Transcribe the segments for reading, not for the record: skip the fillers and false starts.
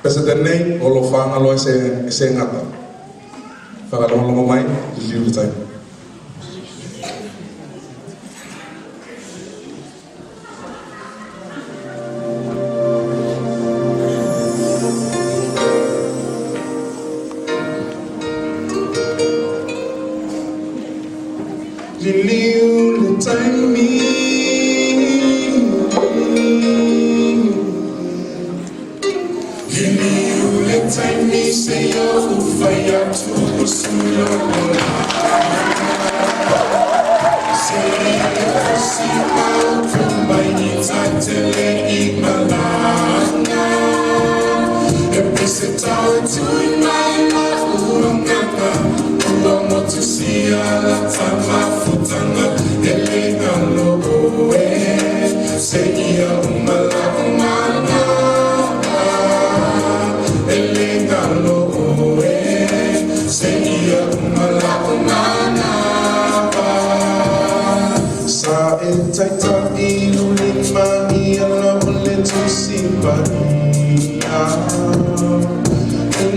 Presidente Olofanga lo ese ngata. Whakalongo mai, liu tai. Liu tai mi. Time me say oh fire to sula say see how from my needs until igmalana e presentare to in my life uongo to see ala tama futanga elega lobo say ya umala Sa entaita inulit maia ulit simparia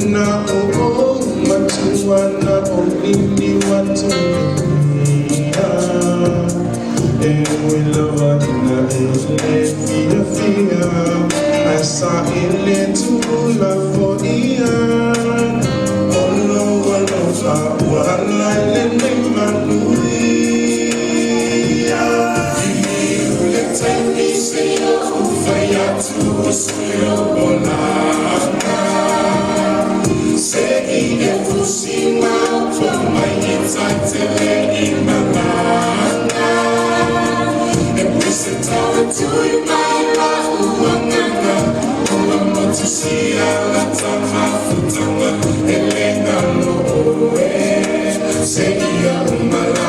na o matua na o ini watuia e lava na ele fia asa ele tu la foia ono fa wala le manui. Time me say oh fire to sula bolana say it to see now from my inside in my mind and presentare to in my life uongo to see ala tama futanga elenga no say ya umala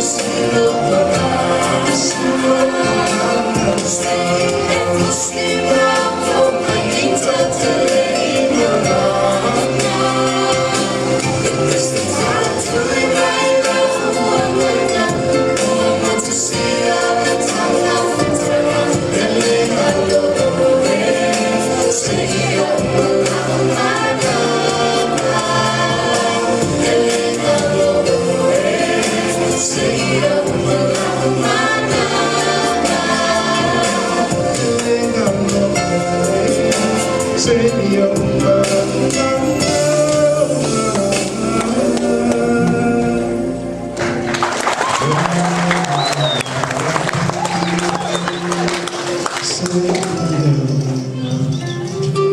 Say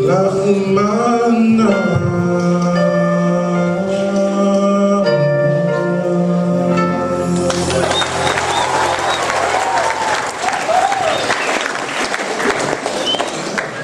Lahumana